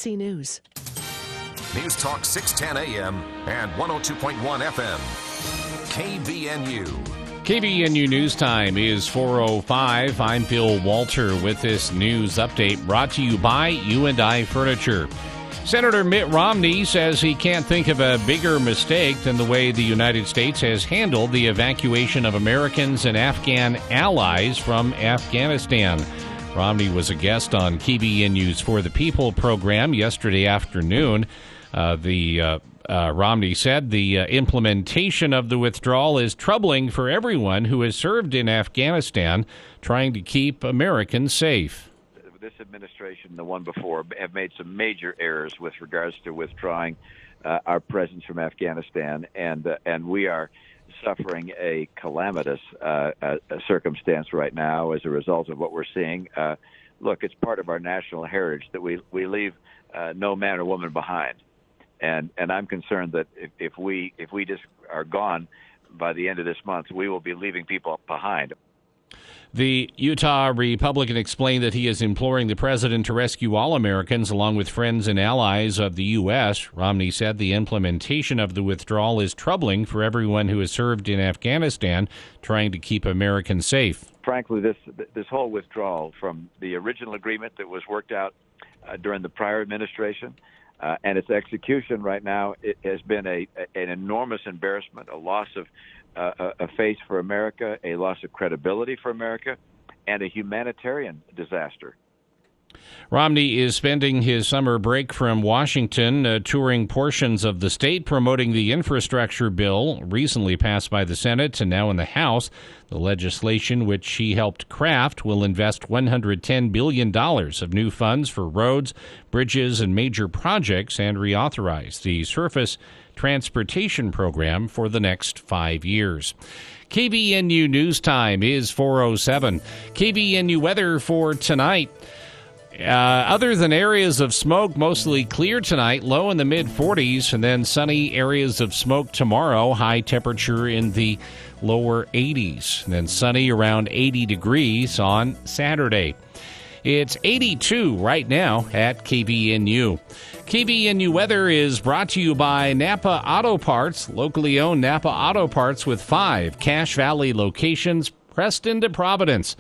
KHTC News. News Talk 610 AM and 102.1 FM. KBNU. KBNU News Time is 4:05. I'm Bill Walter with this news update brought to you by U&I Furniture. Senator Mitt Romney says he can't think of a bigger mistake than the way the United States has handled the evacuation of Americans and Afghan allies from Afghanistan. Romney was a guest on KBNU's For the People program yesterday afternoon. Romney said the implementation of the withdrawal is troubling for everyone who has served in Afghanistan, trying to keep Americans safe. This administration, the one before, have made some major errors with regards to withdrawing our presence from Afghanistan, and we are suffering a calamitous circumstance right now as a result of what we're seeing. Look, it's part of our national heritage that we leave no man or woman behind, and I'm concerned that if we just are gone by the end of this month, we will be leaving people behind. The Utah Republican explained that he is imploring the president to rescue all Americans along with friends and allies of the U.S. Romney said the implementation of the withdrawal is troubling for everyone who has served in Afghanistan, trying to keep Americans safe. Frankly, this whole withdrawal from the original agreement that was worked out during the prior administration and its execution right now, it has been an enormous embarrassment, a loss of a face for America, a loss of credibility for America, and a humanitarian disaster. Romney is spending his summer break from Washington, touring portions of the state, promoting the infrastructure bill recently passed by the Senate and now in the House. The legislation, which he helped craft, will invest $110 billion of new funds for roads, bridges, and major projects, and reauthorize the Surface Transportation Program for the next 5 years. KBNU News Time is 4:07. KBNU weather for tonight. Other than areas of smoke, mostly clear tonight, low in the mid-40s, and then sunny areas of smoke tomorrow, high temperature in the lower 80s, and then sunny around 80 degrees on Saturday. It's 82 right now at KBNU. KBNU weather is brought to you by Napa Auto Parts, locally owned Napa Auto Parts with 5 Cache Valley locations, Preston to Providence.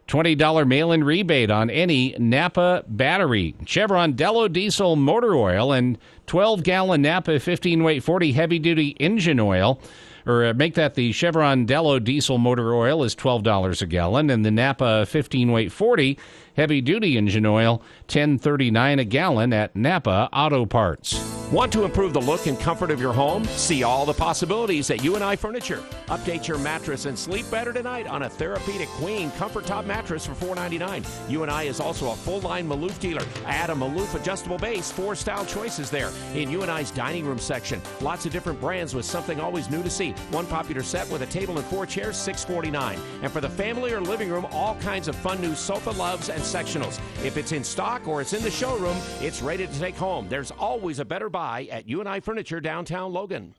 $20 mail-in rebate on any Napa battery, Chevron Dello diesel motor oil, and 12-gallon Napa 15-weight 40 heavy-duty engine oil. Or make that the Chevron Dello diesel motor oil is $12 a gallon, and the Napa 15-weight 40 heavy-duty engine oil, $10.39 a gallon at Napa Auto Parts. Want to improve the look and comfort of your home? See all the possibilities at U&I Furniture. Update your mattress and sleep better tonight on a Therapeutic Queen Comfort Top mattress for $4.99. U&I is also a full-line Maloof dealer. Add a Maloof adjustable base, 4 style choices there. In U&I's dining room section, lots of different brands with something always new to see. One popular set with a table and 4 chairs, $6.49. And for the family or living room, all kinds of fun new sofa loves and sectionals. If it's in stock or it's in the showroom, it's ready to take home. There's always a better buy at U&I Furniture downtown Logan.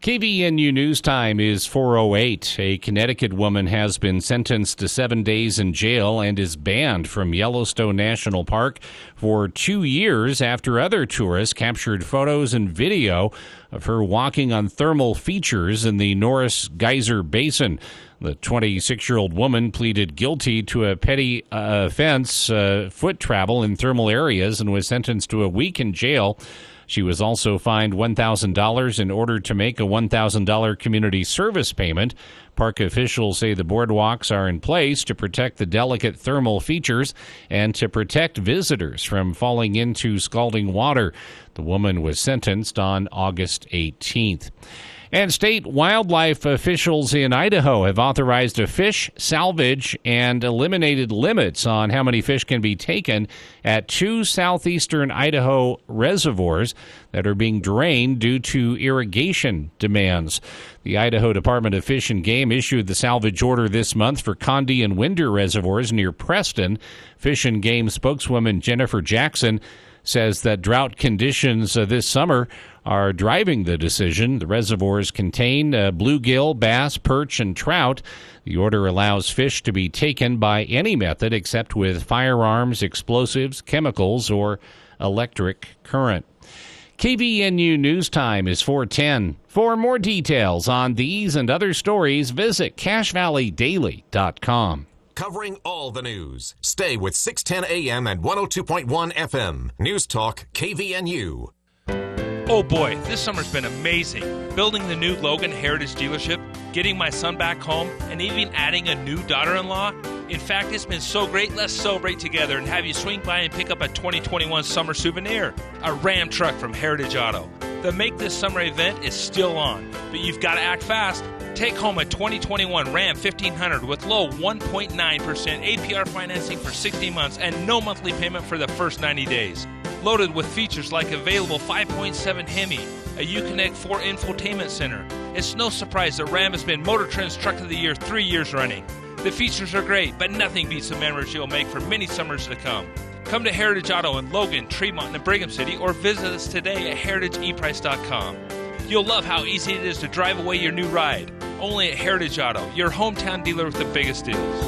KBNU News Time is 4:08. A Connecticut woman has been sentenced to 7 days in jail and is banned from Yellowstone National Park for 2 years after other tourists captured photos and video of her walking on thermal features in the Norris Geyser Basin. The 26-year-old woman pleaded guilty to a petty offense, foot travel in thermal areas, and was sentenced to a week in jail. She was also fined $1,000 in order to make a $1,000 community service payment. Park officials say the boardwalks are in place to protect the delicate thermal features and to protect visitors from falling into scalding water. The woman was sentenced on August 18th. And state wildlife officials in Idaho have authorized a fish salvage and eliminated limits on how many fish can be taken at 2 southeastern Idaho reservoirs that are being drained due to irrigation demands. The Idaho Department of Fish and Game issued the salvage order this month for Condi and Winder reservoirs near Preston. Fish and Game spokeswoman Jennifer Jackson says that drought conditions this summer are driving the decision. The reservoirs contain bluegill, bass, perch, and trout. The order allows fish to be taken by any method except with firearms, explosives, chemicals, or electric current. KVNU News Time is 4:10. For more details on these and other stories, visit CacheValleyDaily.com. Covering all the news. Stay with 610 AM and 102.1 FM. News Talk KVNU. Oh boy, this summer's been amazing. Building the new Logan Heritage dealership, getting my son back home, and even adding a new daughter-in-law. In fact, it's been so great, let's celebrate together and have you swing by and pick up a 2021 summer souvenir, a Ram truck from Heritage Auto. The Make This Summer event is still on, but you've got to act fast. Take home a 2021 Ram 1500 with low 1.9% APR financing for 60 months and no monthly payment for the first 90 days. Loaded with features like available 5.7 Hemi, a Uconnect 4 infotainment center. It's no surprise that Ram has been Motor Trend's Truck of the Year 3 years running. The features are great, but nothing beats the memories you'll make for many summers to come. Come to Heritage Auto in Logan, Tremont, and Brigham City, or visit us today at heritageeprice.com. You'll love how easy it is to drive away your new ride. Only at Heritage Auto, your hometown dealer with the biggest deals.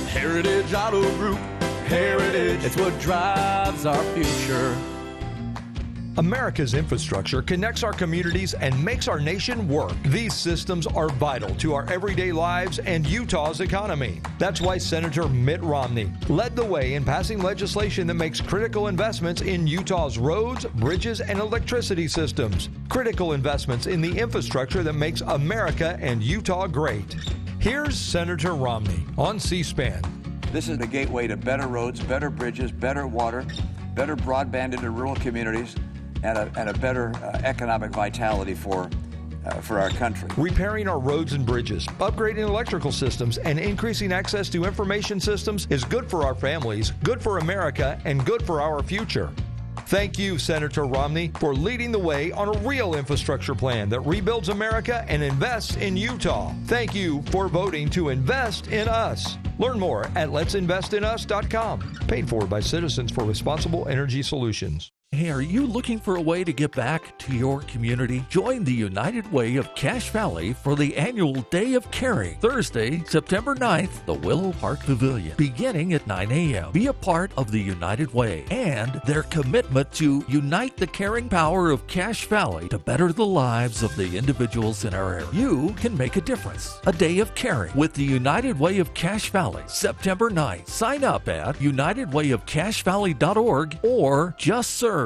Heritage Auto Group. Heritage, it's what drives our future. America's infrastructure connects our communities and makes our nation work. These systems are vital to our everyday lives and Utah's economy. That's why Senator Mitt Romney led the way in passing legislation that makes critical investments in Utah's roads, bridges, and electricity systems. Critical investments in the infrastructure that makes America and Utah great. Here's Senator Romney on C-SPAN. This is the gateway to better roads, better bridges, better water, better broadband into rural communities, and a better economic vitality for our country. Repairing our roads and bridges, upgrading electrical systems, and increasing access to information systems is good for our families, good for America, and good for our future. Thank you, Senator Romney, for leading the way on a real infrastructure plan that rebuilds America and invests in Utah. Thank you for voting to invest in us. Learn more at let'sinvestinus.com. Paid for by Citizens for Responsible Energy Solutions. Hey, are you looking for a way to give back to your community? Join the United Way of Cache Valley for the annual Day of Caring, Thursday, September 9th, the Willow Park Pavilion, beginning at 9 a.m. Be a part of the United Way and their commitment to unite the caring power of Cache Valley to better the lives of the individuals in our area. You can make a difference. A Day of Caring with the United Way of Cache Valley, September 9th. Sign up at unitedwayofcachevalley.org or justserve.org.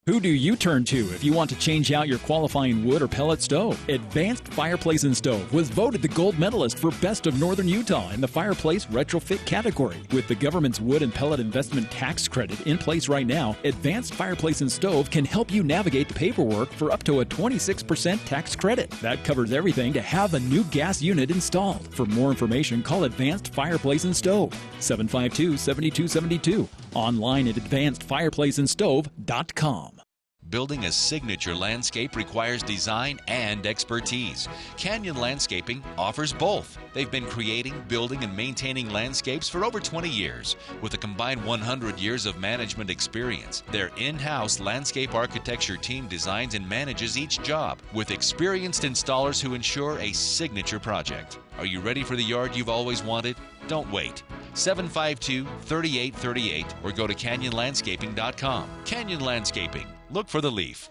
Who do you turn to if you want to change out your qualifying wood or pellet stove? Advanced Fireplace and Stove was voted the gold medalist for Best of Northern Utah in the fireplace retrofit category. With the government's wood and pellet investment tax credit in place right now, Advanced Fireplace and Stove can help you navigate the paperwork for up to a 26% tax credit. That covers everything to have a new gas unit installed. For more information, call Advanced Fireplace and Stove, 752-7272. Online at advancedfireplaceandstove.com. Building a signature landscape requires design and expertise. Canyon Landscaping offers both. They've been creating, building, and maintaining landscapes for over 20 years. With a combined 100 years of management experience, their in-house landscape architecture team designs and manages each job with experienced installers who ensure a signature project. Are you ready for the yard you've always wanted? Don't wait. 752-3838 or go to canyonlandscaping.com. Canyon Landscaping. Look for the leaf.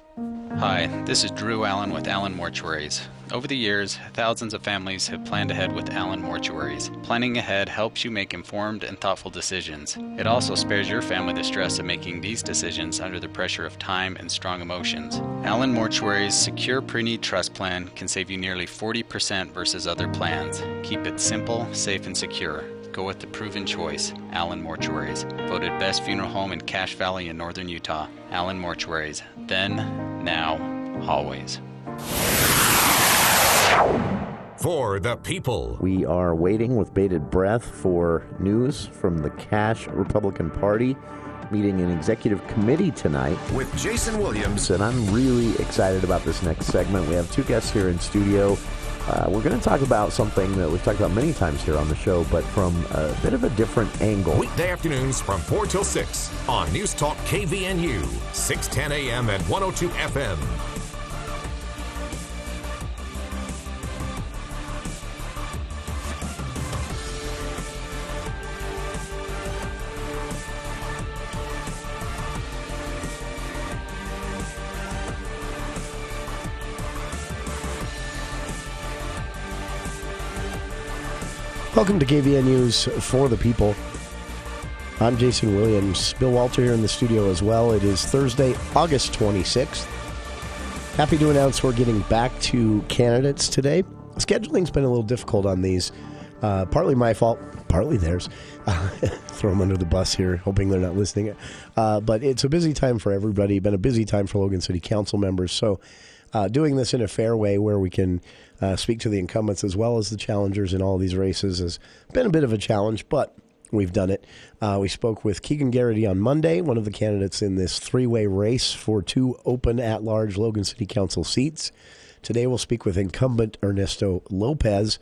Hi, this is Drew Allen with Allen Mortuaries. Over the years, thousands of families have planned ahead with Allen Mortuaries. Planning ahead helps you make informed and thoughtful decisions. It also spares your family the stress of making these decisions under the pressure of time and strong emotions. Allen Mortuaries' secure pre-need trust plan can save you nearly 40% versus other plans. Keep it simple, safe, and secure. Go with the proven choice, Allen Mortuaries. Voted best funeral home in Cache Valley in northern Utah. Allen Mortuaries. Then, now, always. For the people. We are waiting with bated breath for news from the Cache Republican Party meeting an executive committee tonight with Jason Williams. And I'm really excited about this next segment. We have two guests here in studio. We're going to talk about something that we've talked about many times here on the show, but from a bit of a different angle. Weekday afternoons from 4 till 6 on News Talk KVNU, 610 AM and 102 FM. Welcome to KVN News for the People. I'm Jason Williams. Bill Walter here in the studio as well. It is Thursday, August 26th. Happy to announce we're getting back to candidates today. Scheduling's been a little difficult on these. Partly my fault, partly theirs. Throw them under the bus here, hoping they're not listening. But it's a busy time for everybody. Been a busy time for Logan City Council members. So doing this in a fair way where we can speak to the incumbents as well as the challengers in all these races has been a bit of a challenge, but we've done it. We spoke with Keegan Garrity on Monday, one of the candidates in this three-way race for 2 open at-large Logan City Council seats. Today we'll speak with incumbent Ernesto Lopez,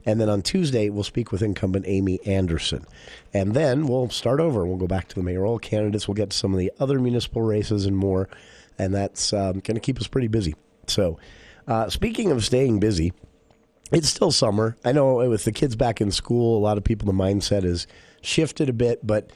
and then on Tuesday we'll speak with incumbent Amy Anderson. And then we'll start over. We'll go back to the mayoral candidates. We'll get to some of the other municipal races and more, and that's going to keep us pretty busy. So speaking of staying busy, it's still summer. I know with the kids back in school, a lot of people, the mindset has shifted a bit, but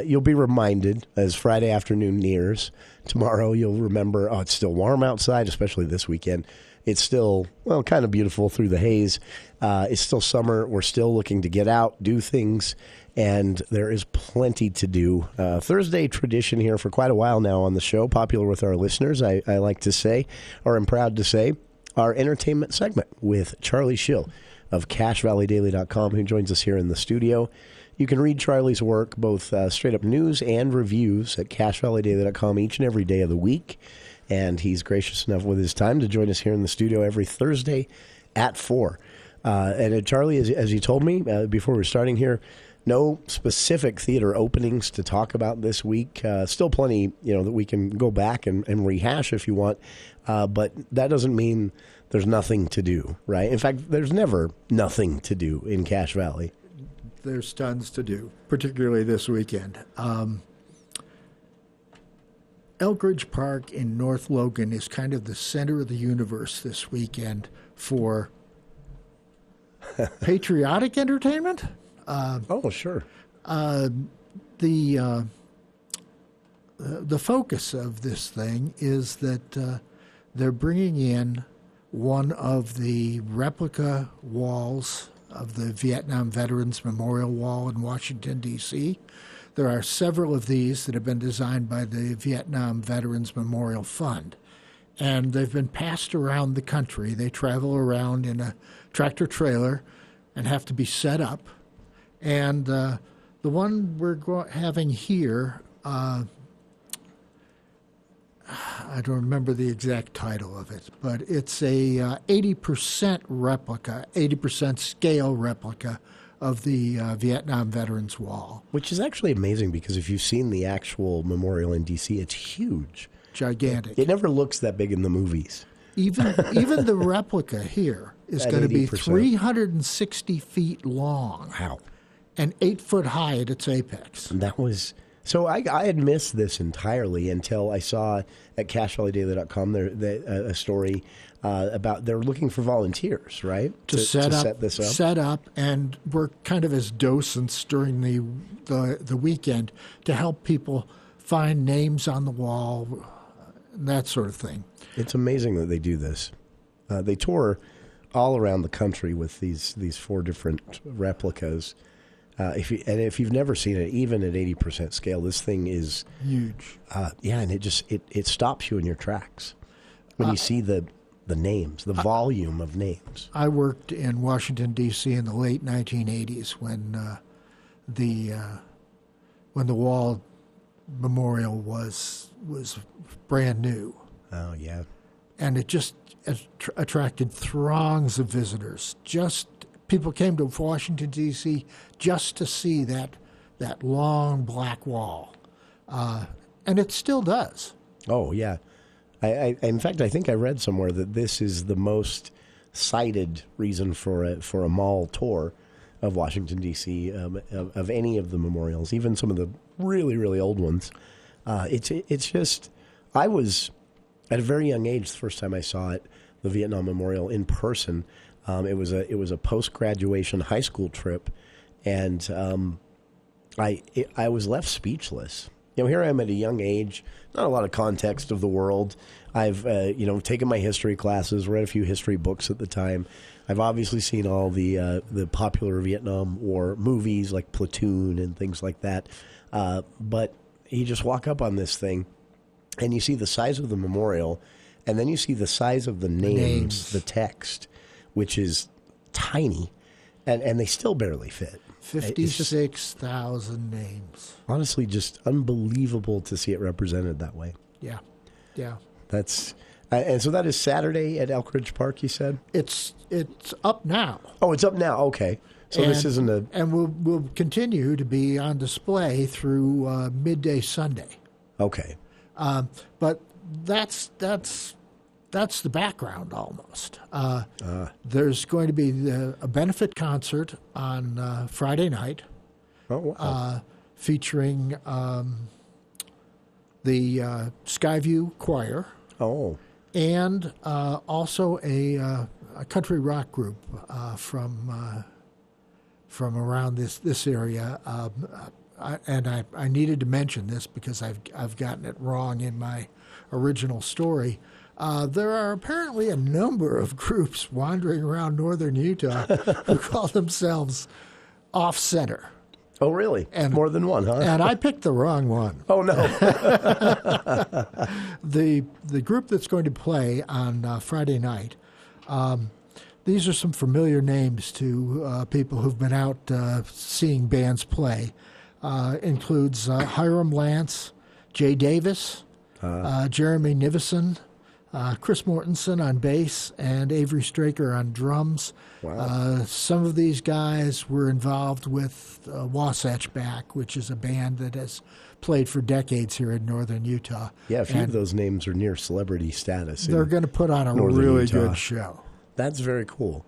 you'll be reminded as Friday afternoon nears. Tomorrow you'll remember, it's still warm outside, especially this weekend. It's still, kind of beautiful through the haze. It's still summer. We're still looking to get out, do things, and there is plenty to do. Thursday tradition here for quite a while now on the show, popular with our listeners, I like to say, or I'm proud to say, our entertainment segment with Charlie Schill of CashValleyDaily.com, who joins us here in the studio. You can read Charlie's work, both straight-up news and reviews, at CashValleyDaily.com each and every day of the week. And he's gracious enough with his time to join us here in the studio every Thursday at 4. And Charlie, as you told me before we're starting here, no specific theater openings to talk about this week. Still plenty, that we can go back and rehash if you want. But that doesn't mean there's nothing to do, right? In fact, there's never nothing to do in Cache Valley. There's tons to do, particularly this weekend. Elk Ridge Park in North Logan is kind of the center of the universe this weekend for patriotic entertainment. Sure. The focus of this thing is that they're bringing in one of the replica walls of the Vietnam Veterans Memorial Wall in Washington, D.C. There are several of these that have been designed by the Vietnam Veterans Memorial Fund, and they've been passed around the country. They travel around in a tractor-trailer and have to be set up. And the one we're having here, I don't remember the exact title of it, but it's a 80% replica, 80% scale replica of the Vietnam Veterans Wall. Which is actually amazing because if you've seen the actual memorial in D.C., it's huge. Gigantic. It never looks that big in the movies. Even the replica here is going to be 360 feet long. Wow. And 8 foot high at its apex. And that was... So I had missed this entirely until I saw at CashValleyDaily.com a story about they're looking for volunteers, right? To set this up. Set up, and we're kind of as docents during the weekend to help people find names on the wall, that sort of thing. It's amazing that they do this. They tour all around the country with these 4 different replicas. If you've never seen it, even at 80% scale, this thing is huge. And it stops you in your tracks when you see the names, the volume of names. I worked in Washington D.C. in the late 1980s when the wall memorial was brand new. Oh yeah, and it just attracted throngs of visitors. People came to Washington, D.C. just to see that long black wall. And it still does. Oh, yeah. In fact, I think I read somewhere that this is the most cited reason for a mall tour of Washington, D.C., of any of the memorials, even some of the really, really old ones. It's just, I was at a very young age the first time I saw it, the Vietnam Memorial in person. It was a post-graduation high school trip, and I was left speechless. here I am at a young age, not a lot of context of the world. I've, taken my history classes, read a few history books at the time. I've obviously seen all the popular Vietnam War movies like Platoon and things like that. But you just walk up on this thing, and you see the size of the memorial, and then you see the size of the names. The text, which is tiny, and they still barely fit. 56,000 names. Honestly, just unbelievable to see it represented that way. Yeah. That's and so that is Saturday at Elk Ridge Park, you said? It's up now. Oh, it's up now. Okay. So this isn't a... And will continue to be on display through midday Sunday. Okay. But that's the background almost. There's going to be a benefit concert on Friday night. Oh, wow. Featuring the Skyview Choir. Oh. And also a country rock group from around this area. I needed to mention this because I've gotten it wrong in my original story. There are apparently a number of groups wandering around northern Utah who call themselves Off Center. Oh, really? And more than one, huh? And I picked the wrong one. Oh, no. The group that's going to play on Friday night, these are some familiar names to people who've been out seeing bands play. Includes Hiram Lance, Jay Davis, Jeremy Nivison, Chris Mortensen on bass, and Avery Straker on drums. Wow. Some of these guys were involved with Wasatch Back, which is a band that has played for decades here in northern Utah. Yeah, a few of those names are near celebrity status. They're going to put on a really good show. That's very cool.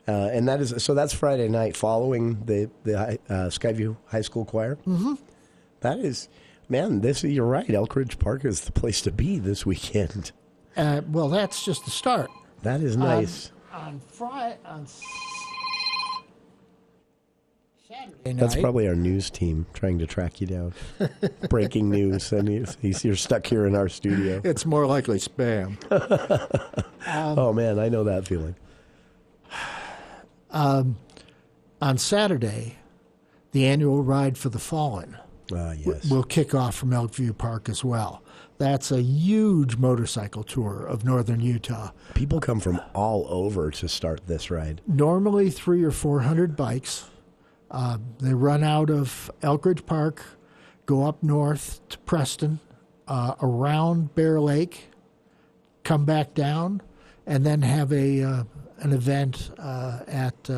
And that's Friday night following the Skyview High School Choir. Mm-hmm. That is, man. You're right. Elk Ridge Park is the place to be this weekend. Well, that's just the start. That is nice. On Saturday night. That's probably our news team trying to track you down. Breaking news, and you're stuck here in our studio. It's more likely spam. Oh man, I know that feeling. On Saturday, the annual Ride for the Fallen yes. will kick off from Elkview Park as well. That's a huge motorcycle tour of northern Utah. People come from all over to start this ride. Normally 300 or 400 bikes. They run out of Elk Ridge Park, go up north to Preston, around Bear Lake, come back down, and then have an event at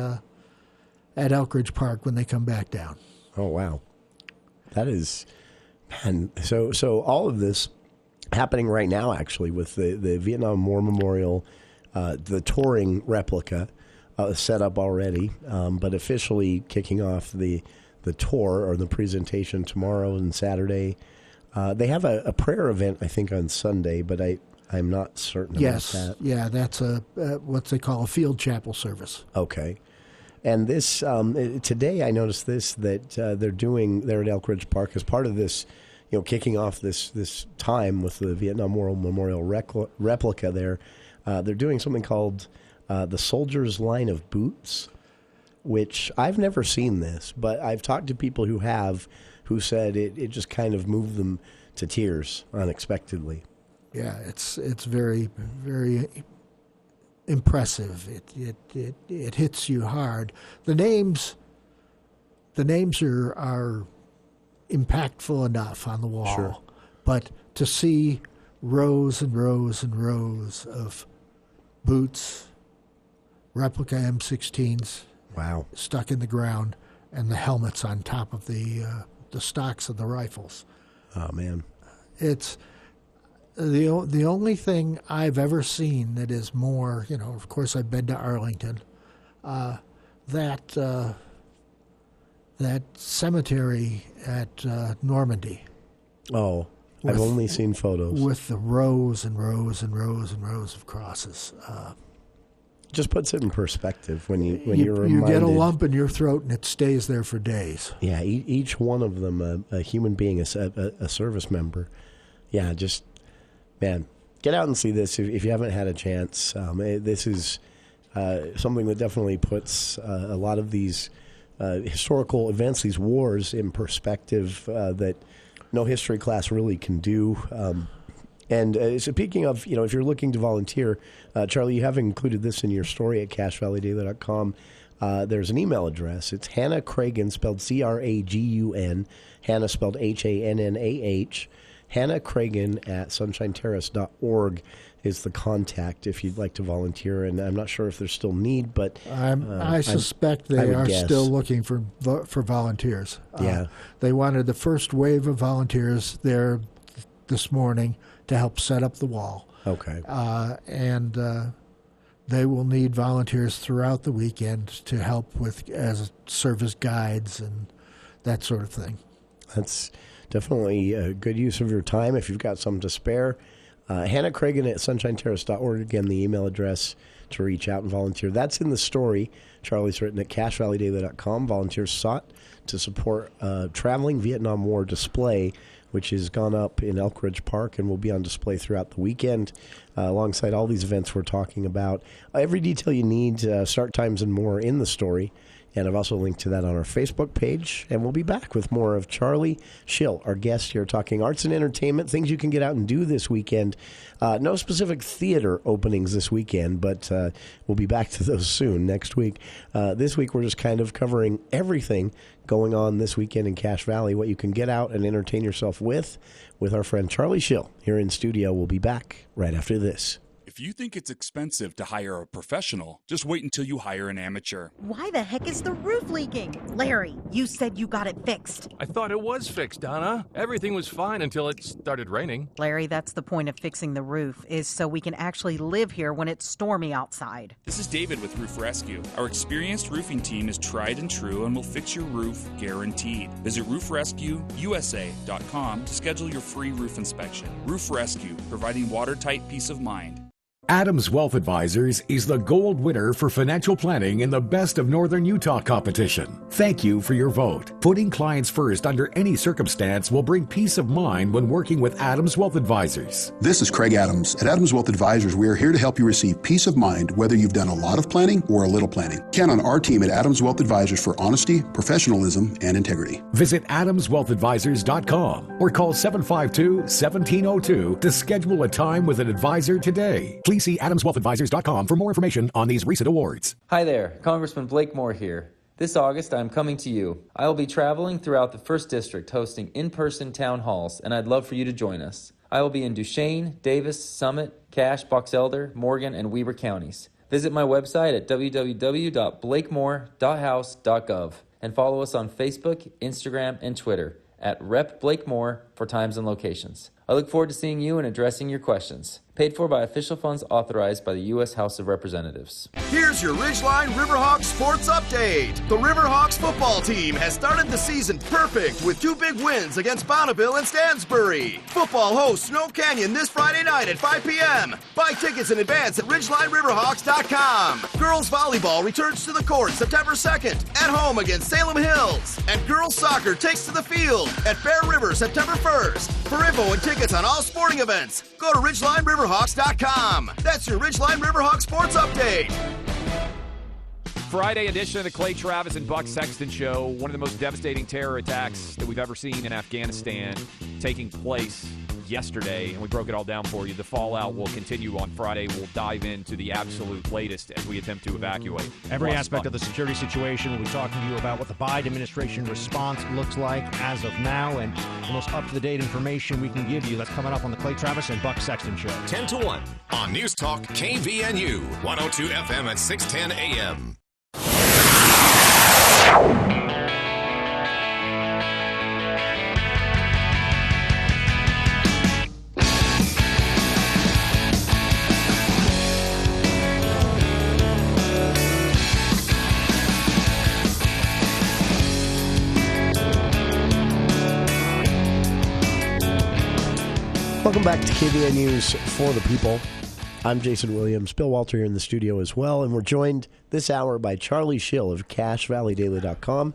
Elk Ridge Park when they come back down. Oh wow, that is, man. So all of this happening right now, actually, with the Vietnam War Memorial, the touring replica set up already, but officially kicking off the tour or the presentation tomorrow and Saturday. They have a prayer event, I think, on Sunday, but I'm not certain about that. Yeah, that's what they call a field chapel service. Okay. And this today I noticed that they're at Elk Ridge Park as part of this, kicking off this time with the Vietnam War Memorial replica there. They're doing something called the Soldier's Line of Boots, which I've never seen this, but I've talked to people who have, who said it just kind of moved them to tears unexpectedly. Yeah, it's very, very impressive. It hits you hard. The names are impactful enough on the wall, sure. But to see rows and rows and rows of boots, replica M16s, wow, stuck in the ground, and the helmets on top of the stocks of the rifles. Oh man, it's the only thing I've ever seen that is more. Of course, I've been to Arlington. That cemetery at Normandy. Oh, I've only seen photos with the rows and rows and rows and rows of crosses. Just puts it in perspective when you're reminded. You get a lump in your throat and it stays there for days. Yeah, each one of them a human being, a service member. Yeah, just, man, get out and see this if you haven't had a chance. This is something that definitely puts a lot of these historical events, these wars, in perspective that no history class really can do. And speaking of, if you're looking to volunteer, Charlie, you have included this in your story at cashvalleydaily.com. There's an email address. It's Hannah Cragun, spelled Cragun, Hannah spelled Hannah. Hannah Cragun at sunshineterrace.org is the contact if you'd like to volunteer. And I'm not sure if there's still need, but I suspect they are still looking for volunteers. Yeah. They wanted the first wave of volunteers there this morning to help set up the wall. Okay. And they will need volunteers throughout the weekend to help as service guides and that sort of thing. That's definitely a good use of your time if you've got some to spare. Hannah Cragun at sunshineterrace.org, again, the email address to reach out and volunteer. That's in the story Charlie's written at cashvalleydaily.com. Volunteers sought to support traveling Vietnam War display, which has gone up in Elk Ridge Park and will be on display throughout the weekend alongside all these events we're talking about. Every detail you need, start times and more in the story. And I've also linked to that on our Facebook page. And we'll be back with more of Charlie Schill, our guest here, talking arts and entertainment, things you can get out and do this weekend. No specific theater openings this weekend, but we'll be back to those soon next week. This week, we're just kind of covering everything going on this weekend in Cache Valley, what you can get out and entertain yourself with our friend Charlie Schill here in studio. We'll be back right after this. If you think it's expensive to hire a professional, just wait until you hire an amateur. Why the heck is the roof leaking? Larry, you said you got it fixed. I thought it was fixed, Donna. Everything was fine until it started raining. Larry, that's the point of fixing the roof, is so we can actually live here when it's stormy outside. This is David with Roof Rescue. Our experienced roofing team is tried and true and will fix your roof guaranteed. Visit roofrescueusa.com to schedule your free roof inspection. Roof Rescue, providing watertight peace of mind. Adams Wealth Advisors is the gold winner for financial planning in the Best of Northern Utah competition. Thank you for your vote. Putting clients first under any circumstance will bring peace of mind when working with Adams Wealth Advisors. This is Craig Adams. At Adams Wealth Advisors, we are here to help you receive peace of mind whether you've done a lot of planning or a little planning. Count on our team at Adams Wealth Advisors for honesty, professionalism, and integrity. Visit adamswealthadvisors.com or call 752-1702 to schedule a time with an advisor today. Please see adamswealthadvisors.com for more information on these recent awards. Hi there, Congressman Blake Moore here. This August, I'm coming to you. I will be traveling throughout the 1st District hosting in-person town halls, and I'd love for you to join us. I will be in Duchesne, Davis, Summit, Cache, Box Elder, Morgan, and Weber counties. Visit my website at www.blakemore.house.gov and follow us on Facebook, Instagram, and Twitter at Rep Blake Moore for times and locations. I look forward to seeing you and addressing your questions. Paid for by official funds authorized by the U.S. House of Representatives. Here's your Ridgeline Riverhawks sports update. The Riverhawks football team has started the season perfect with 2 big wins against Bonneville and Stansbury. Football hosts Snow Canyon this Friday night at 5 p.m. Buy tickets in advance at RidgelineRiverhawks.com. Girls volleyball returns to the court September 2nd at home against Salem Hills. And girls soccer takes to the field at Bear River September 1st. For info and tickets on all sporting events, go to RidgelineRiverhawks.com. That's your Ridgeline Riverhawks sports update. Friday edition of the Clay Travis and Buck Sexton Show. One of the most devastating terror attacks that we've ever seen in Afghanistan taking place yesterday, and we broke it all down for you. The fallout will continue on Friday. We'll dive into the absolute latest as we attempt to evacuate. Every aspect of the security situation. We'll be talking to you about what the Biden administration response looks like as of now, and the most up-to-the-date information we can give you. That's coming up on the Clay Travis and Buck Sexton Show. 10 to 1 on News Talk KVNU, 102 FM at 610 AM. Welcome back to KVN News for the People. I'm Jason Williams. Bill Walter here in the studio as well, and we're joined this hour by Charlie Schill of CashValleyDaily.com.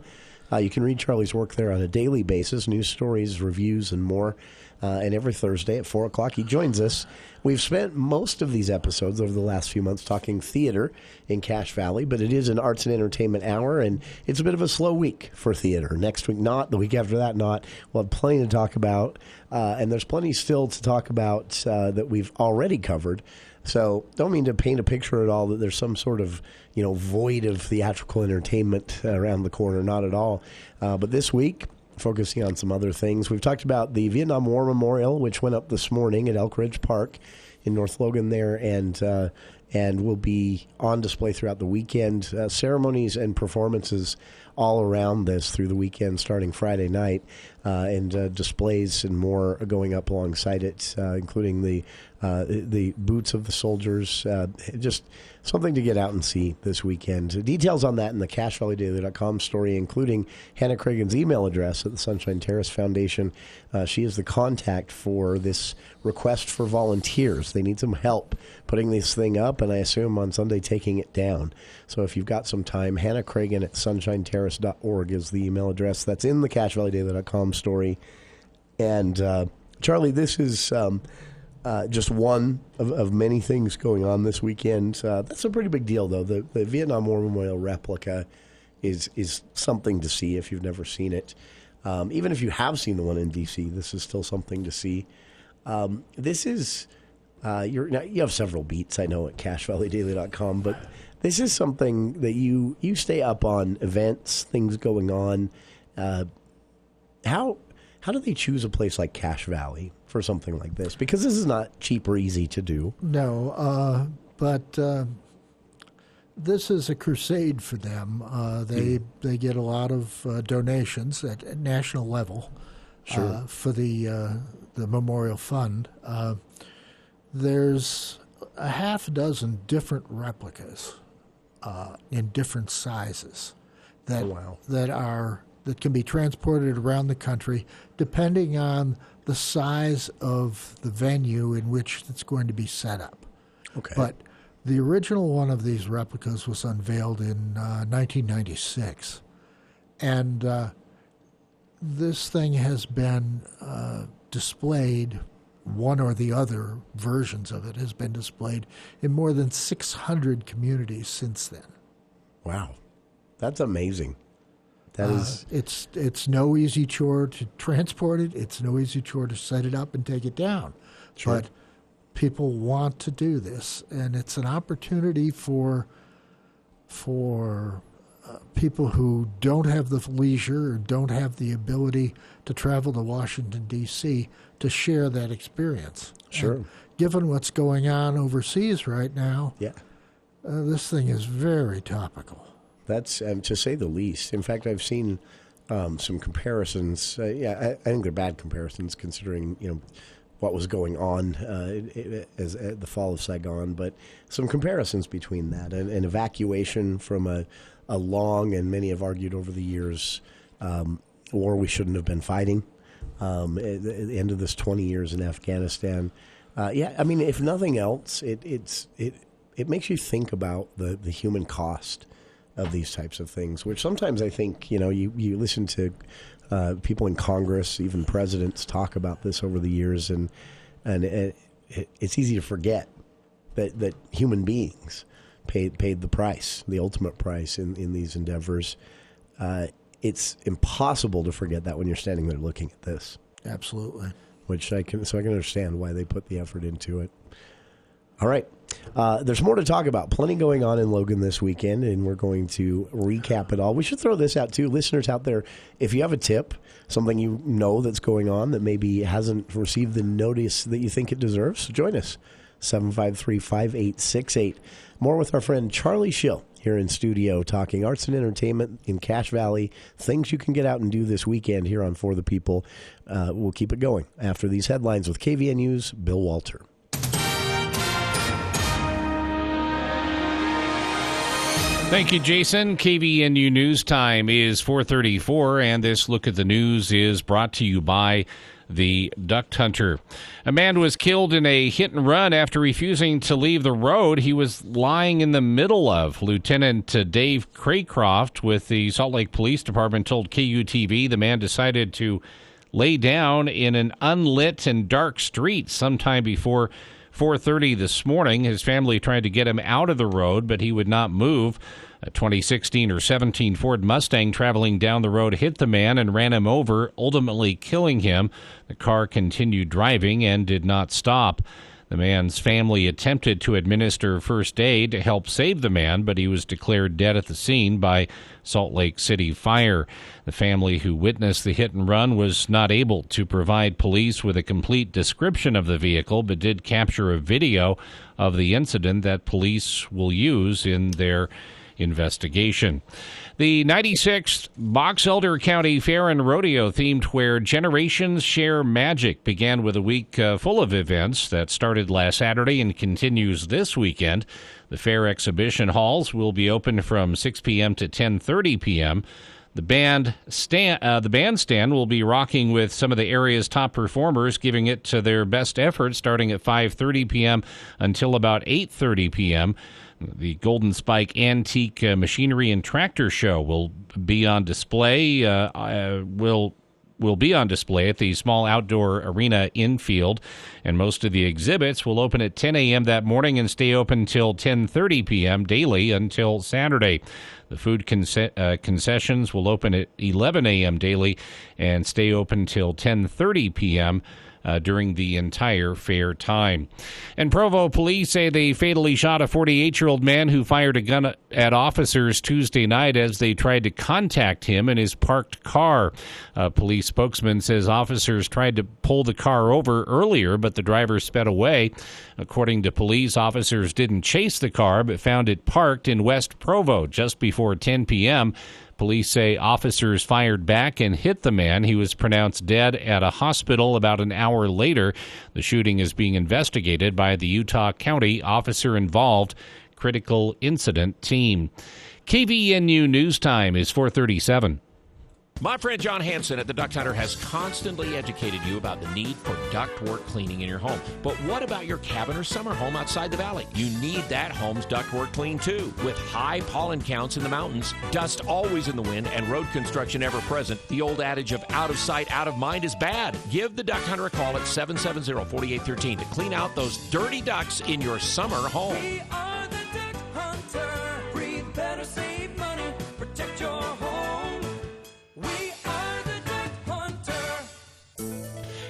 You can read Charlie's work there on a daily basis, news stories, reviews, and more. And every Thursday at 4 o'clock, he joins us. We've spent most of these episodes over the last few months talking theater in Cache Valley, but it is an arts and entertainment hour, and it's a bit of a slow week for theater. Next week, not. The week after that, not. We'll have plenty to talk about, and there's plenty still to talk about that we've already covered. So don't mean to paint a picture at all that there's some sort of, void of theatrical entertainment around the corner. Not at all. But this week, focusing on some other things. We've talked about the Vietnam War Memorial, which went up this morning at Elk Ridge Park in North Logan there, and will be on display throughout the weekend. Ceremonies and performances all around this through the weekend, starting Friday night, and displays and more going up alongside it, including the boots of the soldiers. Just something to get out and see this weekend. Details on that in the CashValleyDaily.com story, including Hannah Cragen's email address at the Sunshine Terrace Foundation. She is the contact for this request for volunteers. They need some help putting this thing up, and I assume on Sunday taking it down. So if you've got some time, Hannah Cragen at sunshineterrace.org is the email address. That's in the CashValleyDaily.com story. And Charlie, this is just one of many things going on this weekend. That's a pretty big deal, though. The Vietnam War Memorial replica is something to see if you've never seen it. Even if you have seen the one in D.C., this is still something to see. This is you have several beats, I know, at CashValleyDaily.com, but this is something that you stay up on, events, things going on. How do they choose a place like Cache Valley for something like this? Because this is not cheap or easy to do. No, but this is a crusade for them. They get a lot of donations at national level for the Memorial Fund. There's a half dozen different replicas in different sizes that can be transported around the country depending on the size of the venue in which it's going to be set up. Okay. But the original one of these replicas was unveiled in 1996. And this thing has been displayed, one or the other versions of it has been displayed in more than 600 communities since then. Wow. That's amazing. That is, it's no easy chore to transport it. It's no easy chore to set it up and take it down. Sure. But people want to do this, and it's an opportunity for people who don't have the leisure or don't have the ability to travel to Washington, D.C. to share that experience. Sure. And given what's going on overseas right now, this thing is very topical. That's to say the least. In fact, I've seen some comparisons. I think they're bad comparisons considering what was going on as at the fall of Saigon. But some comparisons between that and an evacuation from a long and many have argued over the years war we shouldn't have been fighting. At the end of this 20 years in Afghanistan. I mean, if nothing else, it makes you think about the human cost of these types of things, which sometimes I think, you listen to people in Congress, even presidents talk about this over the years, and it's easy to forget that human beings paid the price, the ultimate price in these endeavors. It's impossible to forget that when you're standing there looking at this. Absolutely. Which I can understand why they put the effort into it. All right. There's more to talk about. Plenty going on in Logan this weekend, and we're going to recap it all. We should throw this out, too. Listeners out there, if you have a tip, something you know that's going on that maybe hasn't received the notice that you think it deserves, join us. 753-5868. More with our friend Charlie Schill here in studio talking arts and entertainment in Cache Valley, things you can get out and do this weekend here on For the People. We'll keep it going after these headlines with KVNU's Bill Walter. Thank you, Jason. KVNU News Time is 4:34, and this look at the news is brought to you by the duck hunter. A man was killed in a hit and run after refusing to leave the road he was lying in the middle of. Lieutenant Dave Craycroft with the Salt Lake Police Department told KUTV the man decided to lay down in an unlit and dark street sometime before 4:30 this morning. His family tried to get him out of the road, but he would not move. A 2016 or 17 Ford Mustang traveling down the road hit the man and ran him over, ultimately killing him. The car continued driving and did not stop. The man's family attempted to administer first aid to help save the man, but he was declared dead at the scene by Salt Lake City Fire. The family who witnessed the hit and run was not able to provide police with a complete description of the vehicle, but did capture a video of the incident that police will use in their investigation. The 96th Box Elder County Fair and Rodeo themed Where Generations Share Magic began with a week full of events that started last Saturday and continues this weekend. The fair exhibition halls will be open from 6 p.m. to 10:30 p.m. The bandstand will be rocking with some of the area's top performers, giving it to their best effort starting at 5:30 p.m. until about 8:30 p.m. The Golden Spike Antique Machinery and Tractor Show will be on display. Will be on display at the small outdoor arena infield, and most of the exhibits will open at 10 a.m. that morning and stay open till 10:30 p.m. daily until Saturday. The food concessions will open at 11 a.m. daily and stay open till 10:30 p.m. During the entire fair time. And Provo police say they fatally shot a 48-year-old man who fired a gun at officers Tuesday night as they tried to contact him in his parked car. A police spokesman says officers tried to pull the car over earlier, but the driver sped away. According to police, officers didn't chase the car, but found it parked in West Provo just before 10 p.m. Police say officers fired back and hit the man. He was pronounced dead at a hospital about an hour later. The shooting is being investigated by the Utah County Officer Involved Critical Incident Team. KVNU News Time is 4:37. My friend John Hansen at the Duck Hunter has constantly educated you about the need for ductwork cleaning in your home. But what about your cabin or summer home outside the valley? You need that home's ductwork cleaned too. With high pollen counts in the mountains, dust always in the wind, and road construction ever present, the old adage of out of sight, out of mind is bad. Give the Duck Hunter a call at 770-4813 to clean out those dirty ducks in your summer home. We are the Duck Hunter. Breathe better, save money, protect your home. We are the Duck Hunter.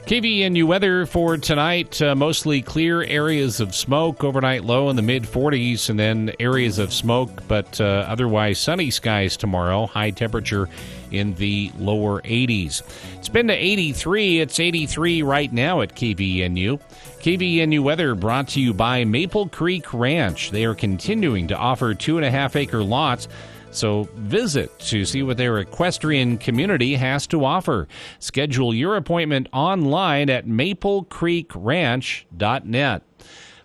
KVNU weather for tonight, mostly clear, areas of smoke, overnight low in the mid-40s, and then areas of smoke, but otherwise sunny skies tomorrow, high temperature in the lower 80s. It's been to 83. It's 83 right now at KVNU. KVNU weather brought to you by Maple Creek Ranch. They are continuing to offer 2.5-acre lots, so visit to see what their equestrian community has to offer. Schedule your appointment online at maplecreekranch.net.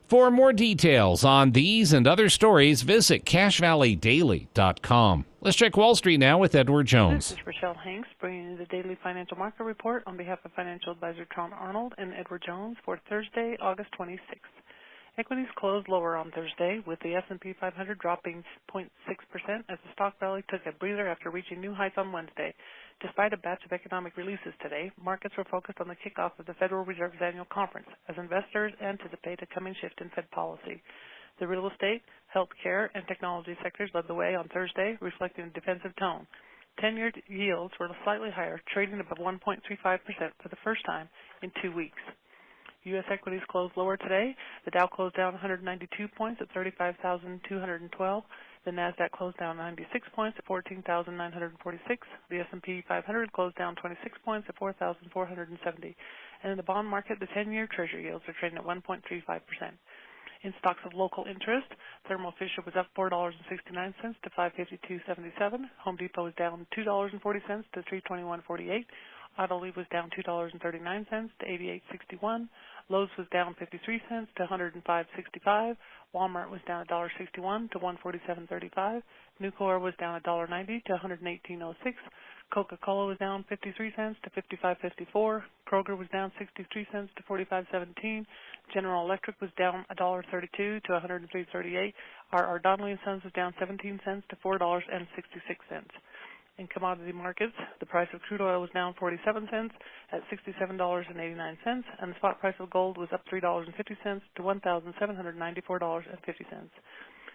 For more details on these and other stories, visit CashValleyDaily.com. Let's check Wall Street now with Edward Jones. This is Rochelle Hanks bringing you the daily financial market report on behalf of financial advisor Tom Arnold and Edward Jones for Thursday, August 26th. Equities closed lower on Thursday, with the S&P 500 dropping 0.6% as the stock rally took a breather after reaching new heights on Wednesday. Despite a batch of economic releases today, markets were focused on the kickoff of the Federal Reserve's annual conference as investors anticipate a coming shift in Fed policy. The real estate, healthcare, and technology sectors led the way on Thursday, reflecting a defensive tone. 10-year yields were slightly higher, trading above 1.35% for the first time in 2 weeks. U.S. equities closed lower today. The Dow closed down 192 points at 35,212. The Nasdaq closed down 96 points at 14,946. The S&P 500 closed down 26 points at 4,470. And in the bond market, the 10-year Treasury yields are trading at 1.35%. In stocks of local interest, Thermo Fisher was up $4.69 to $552.77. Home Depot was down $2.40 to $321.48. Autoliv was down $2.39 to $88.61. Lowe's was down 53 cents to $105.65. Walmart was down $1.61 to $147.35. Nucor was down $1.90 to $118.06. Coca-Cola was down 53 cents to 55.54. Kroger was down 63 cents to 45.17. General Electric was down $1.32 to 103.38. R.R. Donnelley & Sons was down 17 cents to $4.66. In commodity markets, the price of crude oil was down 47 cents at $67.89, and the spot price of gold was up $3.50 to $1,794.50.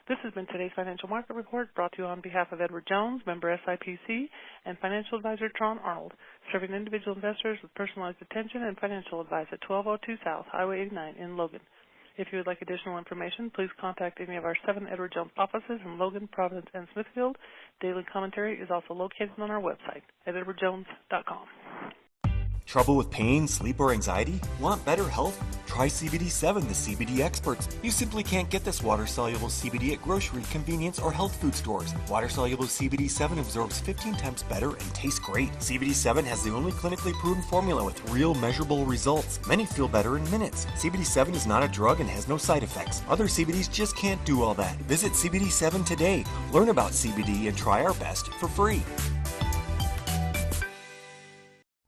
This has been today's Financial Market Report, brought to you on behalf of Edward Jones, member SIPC, and financial advisor Tron Arnold, serving individual investors with personalized attention and financial advice at 1202 South Highway 89 in Logan. If you would like additional information, please contact any of our 7 Edward Jones offices in Logan, Providence, and Smithfield. Daily commentary is also located on our website at edwardjones.com. Trouble with pain, sleep, or anxiety? Want better health? Try CBD7, the CBD experts. You simply can't get this water-soluble CBD at grocery, convenience, or health food stores. Water-soluble CBD7 absorbs 15 times better and tastes great. CBD7 has the only clinically proven formula with real measurable results. Many feel better in minutes. CBD7 is not a drug and has no side effects. Other CBDs just can't do all that. Visit CBD7 today. Learn about CBD and try our best for free.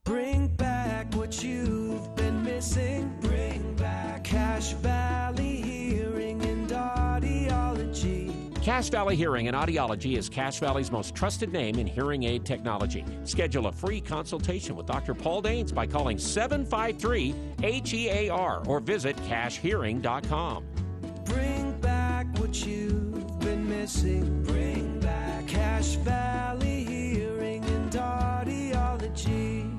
Bring back what you've been missing. Bring back Cache Valley Hearing and Audiology. Cache Valley Hearing and Audiology is Cache Valley's most trusted name in hearing aid technology. Schedule a free consultation with Dr. Paul Daines by calling 753-HEAR or visit cachehearing.com. Bring back what you've been missing. Bring back Cache Valley Hearing and Audiology.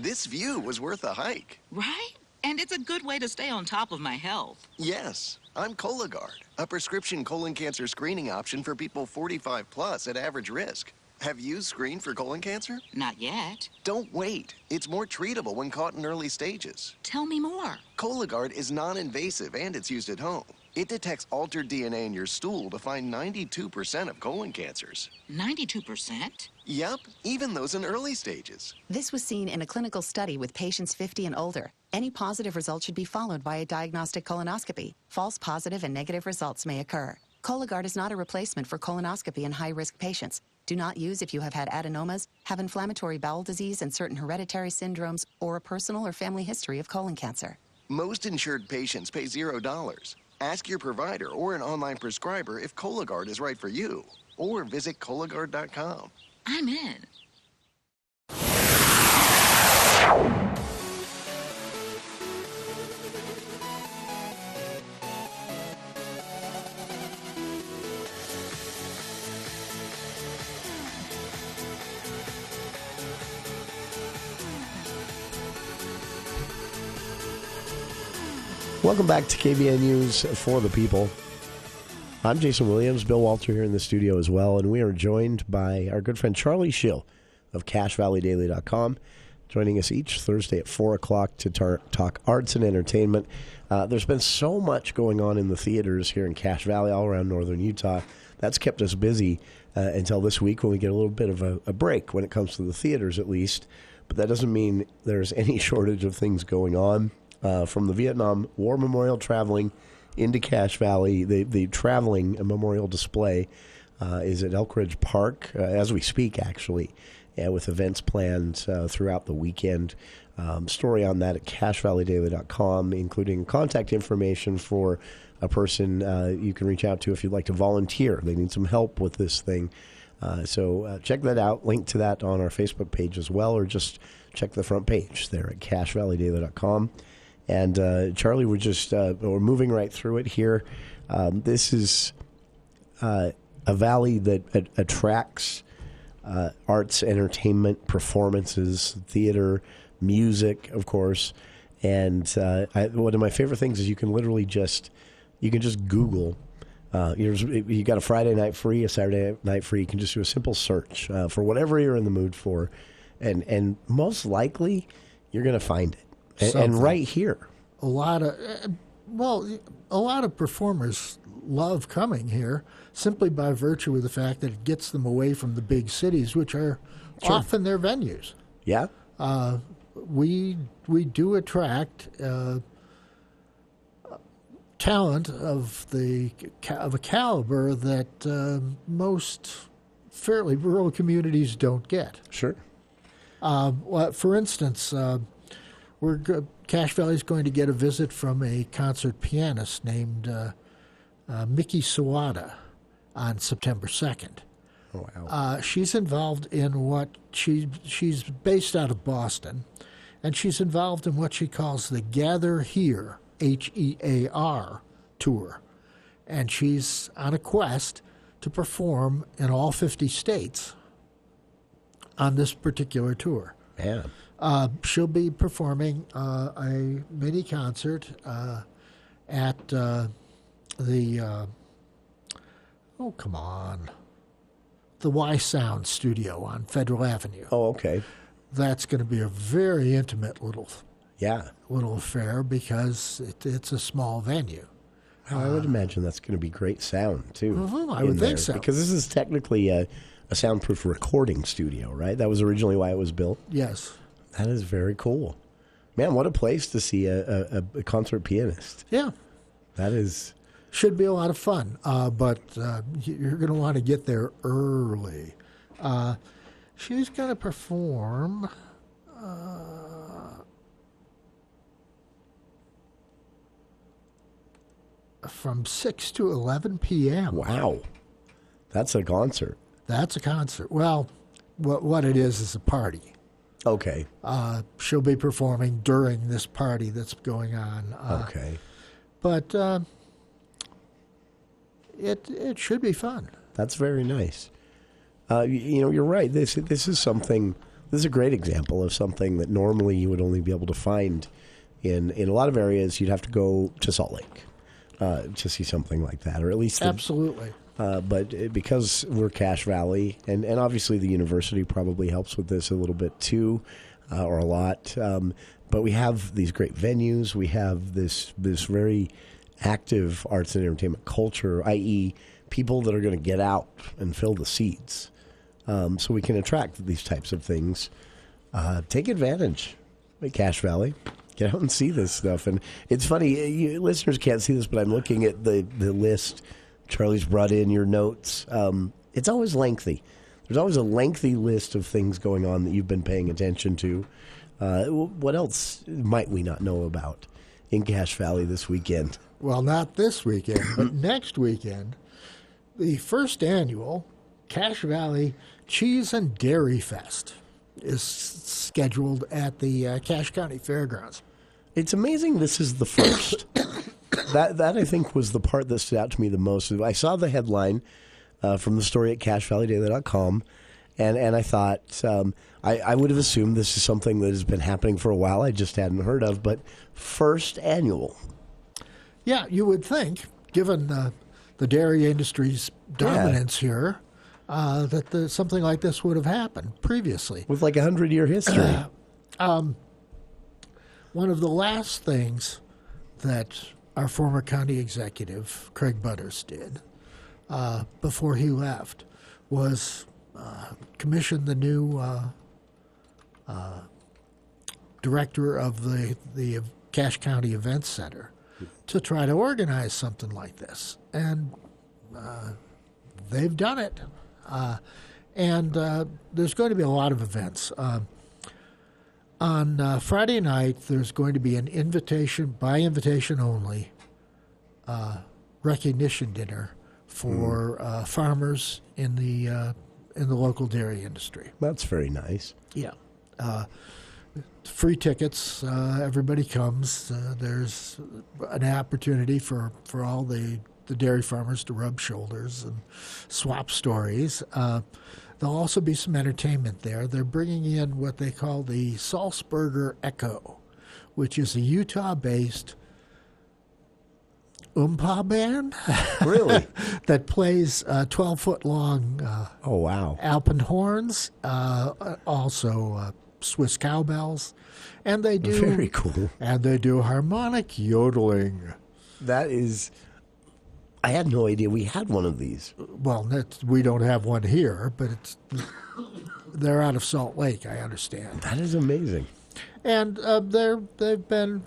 This view was worth a hike. Right? And it's a good way to stay on top of my health. Yes, I'm Cologuard, a prescription colon cancer screening option for people 45 plus at average risk. Have you screened for colon cancer? Not yet. Don't wait. It's more treatable when caught in early stages. Tell me more. Cologuard is non-invasive and it's used at home. It detects altered DNA in your stool to find 92% of colon cancers. 92%? Yep, even those in early stages. This was seen in a clinical study with patients 50 and older. Any positive result should be followed by a diagnostic colonoscopy. False positive and negative results may occur. Cologuard is not a replacement for colonoscopy in high-risk patients. Do not use if you have had adenomas, have inflammatory bowel disease and certain hereditary syndromes, or a personal or family history of colon cancer. Most insured patients pay $0. Ask your provider or an online prescriber if Cologuard is right for you, or visit Cologuard.com. I'm in. Welcome back to KVN News for the People. I'm Jason Williams, Bill Walter here in the studio as well, and we are joined by our good friend Charlie Schill of CacheValleyDaily.com, joining us each Thursday at 4 o'clock to talk arts and entertainment. There's been so much going on in the theaters here in Cache Valley, all around northern Utah. That's kept us busy until this week when we get a little bit of a break when it comes to the theaters at least. But that doesn't mean there's any shortage of things going on. From the Vietnam War Memorial traveling into Cache Valley, the traveling memorial display is at Elk Ridge Park as we speak, actually, with events planned throughout the weekend. Story on that at CacheValleyDaily.com, including contact information for a person you can reach out to if you'd like to volunteer. They need some help with this thing. So check that out. Link to that on our Facebook page as well, or just check the front page there at CacheValleyDaily.com. And Charlie, we're moving right through it here. This is a valley that attracts arts, entertainment, performances, theater, music, of course. And one of my favorite things is you can just Google. You got a Friday night free, a Saturday night free. You can just do a simple search for whatever you're in the mood for, and most likely you're going to find it. And right here. A lot of performers love coming here simply by virtue of the fact that it gets them away from the big cities, which are often their venues. Yeah. We do attract talent of a caliber that most fairly rural communities don't get. Sure. Well, for instance, Cache Valley is going to get a visit from a concert pianist named Mickey Sawada on September 2nd. Oh, wow. She's involved in what she's based out of Boston, and she's involved in what she calls the Gather Here, HEAR, tour. And she's on a quest to perform in all 50 states on this particular tour. Yeah. She'll be performing a mini concert at the Y Sound Studio on Federal Avenue. Oh, okay. That's going to be a very intimate little affair because it's a small venue. I would imagine that's going to be great sound, too. I would think so. Because this is technically a soundproof recording studio, right? That was originally why it was built? Yes. That is very cool. Man, what a place to see a concert pianist. Yeah. That is... Should be a lot of fun, but you're going to want to get there early. She's going to perform... from 6 to 11 p.m. Wow. That's a concert. That's a concert. Well, what it is a party. Okay. She'll be performing during this party that's going on. Okay. But it should be fun. That's very nice. You're right. This is something. This is a great example of something that normally you would only be able to find in a lot of areas. You'd have to go to Salt Lake to see something like that, or at least absolutely. But because we're Cache Valley, and obviously the university probably helps with this a little bit too, or a lot. But we have these great venues. We have this very active arts and entertainment culture, i.e., people that are going to get out and fill the seats. So we can attract these types of things. Take advantage at Cache Valley. Get out and see this stuff. And it's funny, listeners can't see this, but I'm looking at the list Charlie's brought in, your notes. It's always lengthy. There's always a lengthy list of things going on that you've been paying attention to. What else might we not know about in Cache Valley this weekend? Well, not this weekend, but next weekend, the first annual Cache Valley Cheese and Dairy Fest is scheduled at the Cache County Fairgrounds. It's amazing this is the first. That I think was the part that stood out to me the most. I saw the headline from the story at CacheValleyDaily.com, and I thought I would have assumed this is something that has been happening for a while. I just hadn't heard of, but first annual. Yeah, you would think, given the dairy industry's dominance here, that something like this would have happened previously. With like 100-year history. One of the last things that our former county executive, Craig Butters, did before he left was commission the new director of the Cache County Events Center to try to organize something like this. And they've done it. And there's going to be a lot of events. On Friday night, there's going to be an by invitation only, recognition dinner for farmers in the local dairy industry. That's very nice. Yeah. Free tickets. Everybody comes. There's an opportunity for all the dairy farmers to rub shoulders and swap stories. There'll also be some entertainment there. They're bringing in what they call the Salzburger Echo, which is a Utah-based oompa band. Really? That plays 12-foot-long oh, wow. Alpen horns, also Swiss cowbells. And they do... Very cool. And they do harmonic yodeling. That is... I had no idea we had one of these. Well, we don't have one here, but they're out of Salt Lake, I understand. That is amazing. And they've been,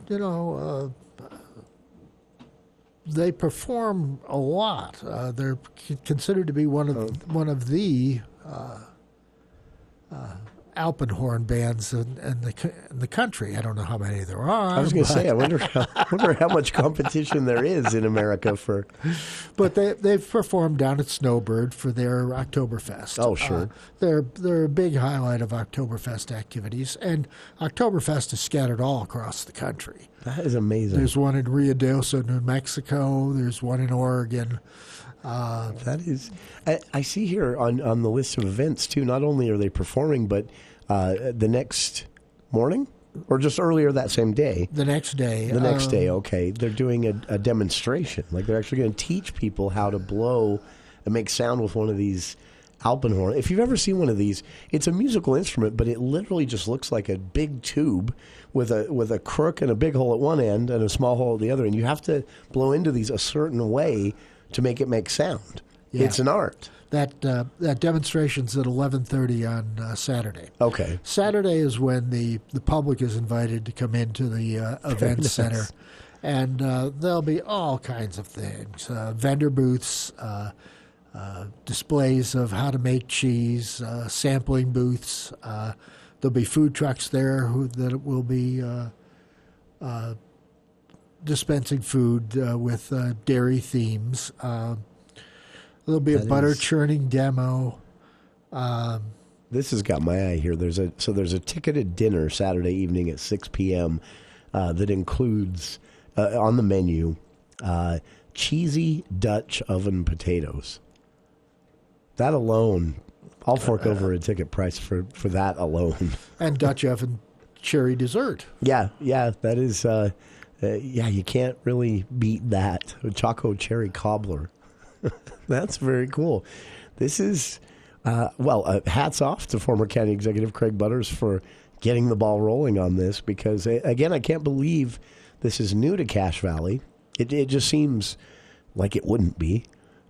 they perform a lot. They're considered to be one of the Alpenhorn bands in the country. I don't know how many there are. I was going to say, I wonder how much competition there is in America for. But they've performed down at Snowbird for their Oktoberfest. Oh, sure. They're a big highlight of Oktoberfest activities, and Oktoberfest is scattered all across the country. That is amazing. There's one in Ruidoso, New Mexico. There's one in Oregon. That is, I see here on the list of events too. Not only are they performing, but the next morning or just earlier that same day. The next day. The next day. Okay, they're doing a demonstration. Like they're actually going to teach people how to blow and make sound with one of these Alpenhorn. If you've ever seen one of these, it's a musical instrument, but it literally just looks like a big tube with a crook and a big hole at one end and a small hole at the other, and you have to blow into these a certain way to make it make sound. Yeah. It's an art. That demonstration's at 11:30 on Saturday. Okay. Saturday is when the public is invited to come into the event center, and there'll be all kinds of things: vendor booths, displays of how to make cheese, sampling booths. There'll be food trucks there that will be dispensing food with dairy themes. There'll be a butter churning demo. This has got my eye here. There's a ticketed dinner Saturday evening at 6 p.m. That includes on the menu cheesy Dutch oven potatoes. That alone, I'll fork over a ticket price for that alone. And Dutch oven cherry dessert. Yeah, that is. You can't really beat that. A Choco cherry cobbler. That's very cool. This is, hats off to former county executive Craig Butters for getting the ball rolling on this because, again, I can't believe this is new to Cache Valley. It just seems like it wouldn't be.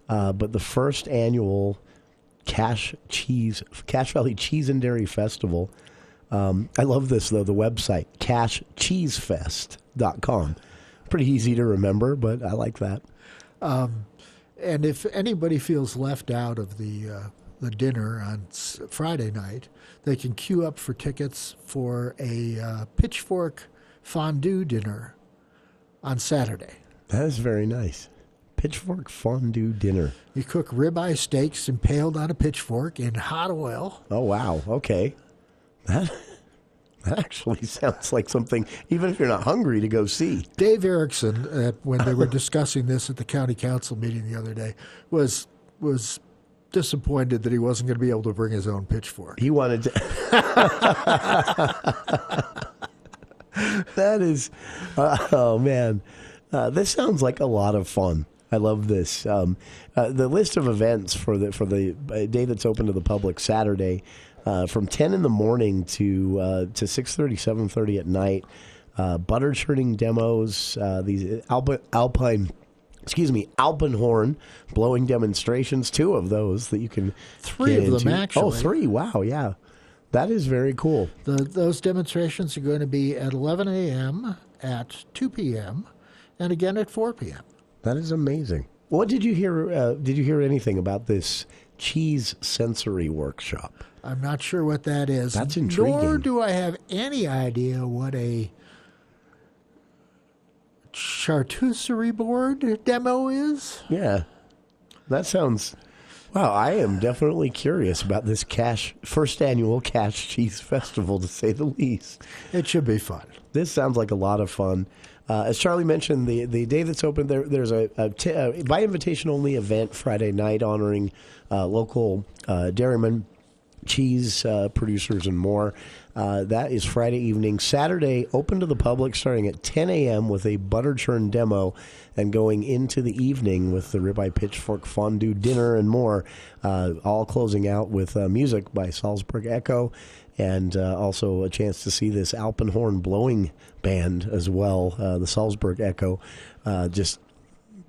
But the first annual Cache Valley Cheese and Dairy Festival. I love this, though, the website, CacheCheeseFest.com. Pretty easy to remember, but I like that. And if anybody feels left out of the dinner on Friday night, they can queue up for tickets for a pitchfork fondue dinner on Saturday. That is very nice. Pitchfork fondue dinner. You cook ribeye steaks impaled on a pitchfork in hot oil. Oh, wow. Okay. That actually sounds like something, even if you're not hungry, to go see. Dave Erickson, when they were discussing this at the county council meeting the other day, was disappointed that he wasn't going to be able to bring his own pitchfork. He wanted to. That is, oh man, this sounds like a lot of fun. I love this. The list of events for the day that's open to the public Saturday. From 10 in the morning to 6:30, 7:30 at night, butter churning demos, these Alpenhorn blowing demonstrations, 2 of those that you can 3 of them actually. Oh, 3! Wow, yeah, that is very cool. Those demonstrations are going to be at 11 a.m., at 2 p.m., and again at 4 p.m. That is amazing. What did you hear? Did you hear anything about this cheese sensory workshop? I'm not sure what that is. That's intriguing. Nor do I have any idea what a charcuterie board demo is. Yeah. That sounds... Wow, I am definitely curious about this first annual Cache Cheese Festival, to say the least. It should be fun. This sounds like a lot of fun. As Charlie mentioned, the day that's open, there's a by invitation only event Friday night honoring local dairymen, cheese producers, and more. That is Friday evening. Saturday, open to the public starting at 10 a.m. with a butter churn demo and going into the evening with the ribeye pitchfork fondue dinner and more, all closing out with music by Salzburg Echo and also a chance to see this Alpenhorn blowing band as well, the Salzburg Echo, just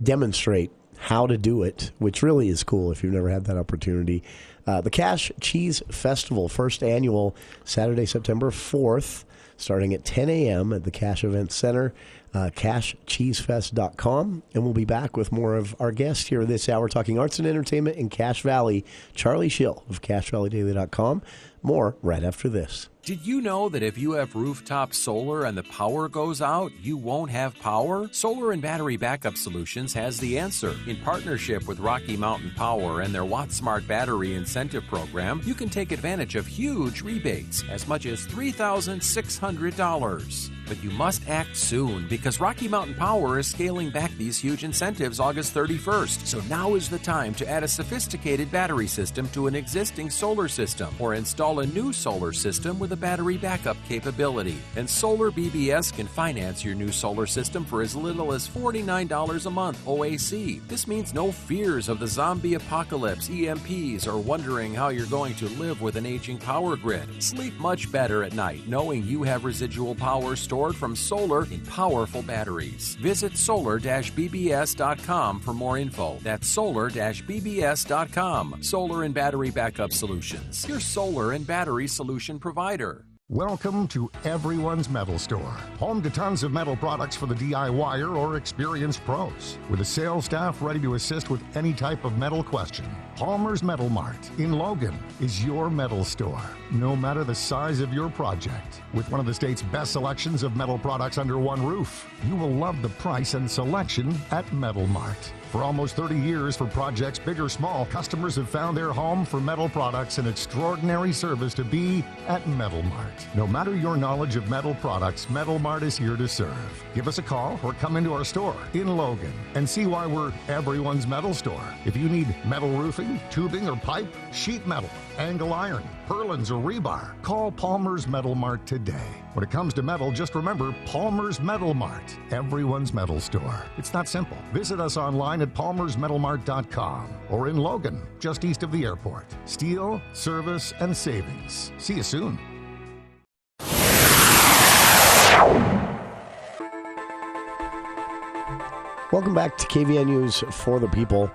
demonstrate how to do it, which really is cool if you've never had that opportunity. The Cash Cheese Festival, first annual, Saturday, September 4th, starting at 10 a.m. at the Cash Event Center, cashcheesefest.com. And we'll be back with more of our guests here this hour, talking arts and entertainment in Cache Valley. Charlie Schill of CacheValleyDaily.com. More right after this. Did you know that if you have rooftop solar and the power goes out, you won't have power? Solar and Battery Backup Solutions has the answer. In partnership with Rocky Mountain Power and their WattSmart Battery Incentive Program, you can take advantage of huge rebates, as much as $3,600. But you must act soon, because Rocky Mountain Power is scaling back these huge incentives August 31st. So now is the time to add a sophisticated battery system to an existing solar system, or install a new solar system with a battery backup capability. And Solar BBS can finance your new solar system for as little as $49 a month OAC. This means no fears of the zombie apocalypse, EMPs, or wondering how you're going to live with an aging power grid. Sleep much better at night knowing you have residual power stored from solar in powerful batteries. Visit solar-bbs.com for more info. That's solar-bbs.com. Solar and Battery Backup Solutions, your solar and battery solution provider. Welcome to Everyone's Metal Store, home to tons of metal products for the DIYer or experienced pros. With a sales staff ready to assist with any type of metal question, Palmer's Metal Mart in Logan is your metal store, no matter the size of your project. With one of the state's best selections of metal products under one roof, you will love the price and selection at Metal Mart. For almost 30 years, for projects big or small, customers have found their home for metal products and extraordinary service to be at Metal Mart. No matter your knowledge of metal products, Metal Mart is here to serve. Give us a call or come into our store in Logan and see why we're everyone's metal store. If you need metal roofing, tubing or pipe, sheet metal, angle iron, purlins or rebar, call Palmer's Metal Mart today. When it comes to metal, just remember Palmer's Metal Mart, everyone's metal store. It's that simple. Visit us online at palmersmetalmart.com or in Logan, just east of the airport. Steel, service, and savings. See you soon. Welcome back to KVN News for the People.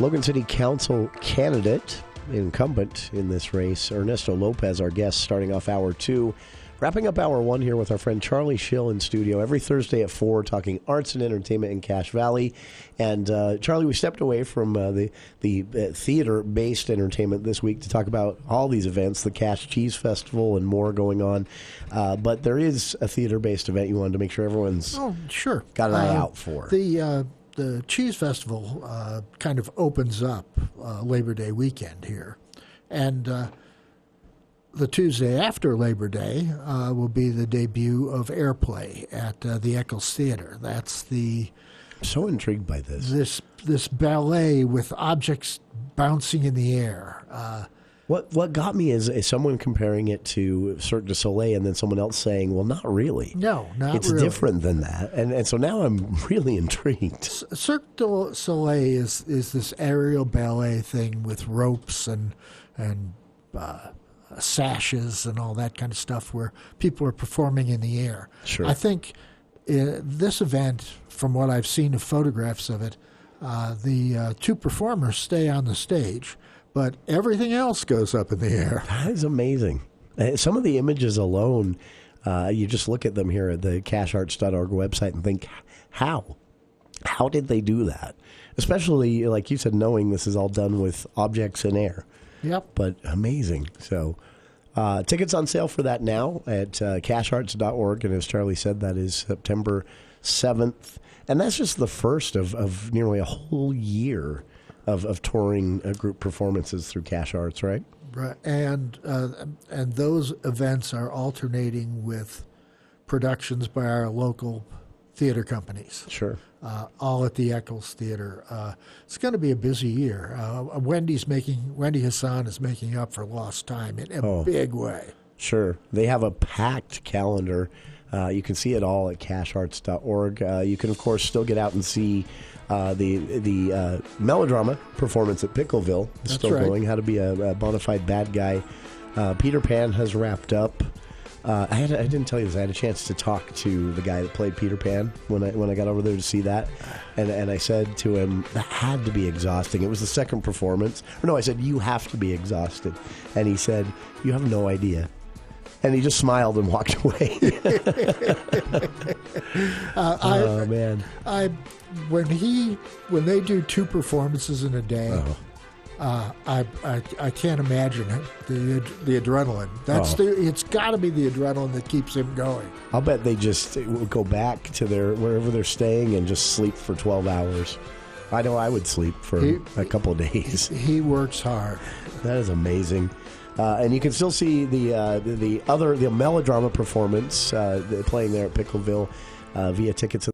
Logan City Council candidate, incumbent in this race, Ernesto Lopez, our guest, starting off Hour 2. Wrapping up Hour 1 here with our friend Charlie Schill in studio every Thursday at 4, talking arts and entertainment in Cache Valley. And Charlie, we stepped away from the theater-based entertainment this week to talk about all these events, the Cache Cheese Festival and more going on. But there is a theater-based event you wanted to make sure everyone's got an eye out for. The Cheese Festival kind of opens up Labor Day weekend here. And the Tuesday after Labor Day will be the debut of Airplay at the Eccles Theater. That's so intrigued by this ballet with objects bouncing in the air. What got me is someone comparing it to Cirque du Soleil, and then someone else saying, "Well, not really. No, not it's really. different than that." And so now I'm really intrigued. Cirque du Soleil is this aerial ballet thing with ropes and sashes and all that kind of stuff where people are performing in the air. Sure. I think this event, from what I've seen of photographs of it, the two performers stay on the stage, but everything else goes up in the air. That is amazing. Some of the images alone, you just look at them here at the cachearts.org website and think, how? How did they do that? Especially, like you said, knowing this is all done with objects in air. Yep. But amazing. So tickets on sale for that now at cachearts.org. And as Charlie said, that is September 7th. And that's just the first of nearly a whole year of touring group performances through Cache Arts, right? Right. And those events are alternating with productions by our local theater companies. Sure. All at the Eccles Theater. It's going to be a busy year. Wendy Hassan is making up for lost time in a big way. Sure. They have a packed calendar. You can see it all at cachearts.org. You can, of course, still get out and see the melodrama performance at Pickleville. It's still going. How to be a bona fide bad guy. Peter Pan has wrapped up. I didn't tell you this. I had a chance to talk to the guy that played Peter Pan when I got over there to see that, and I said to him, that had to be exhausting. It was the second performance. Or no, I said, you have to be exhausted. And he said, you have no idea. And he just smiled and walked away. Oh, man. When they do 2 performances in a day, I can't imagine the adrenaline. It's got to be the adrenaline that keeps him going. I'll bet they just would go back to wherever they're staying and just sleep for 12 hours. I know I would sleep for a couple of days. He works hard. That is amazing. And you can still see the melodrama performance playing there at Pickleville via tickets.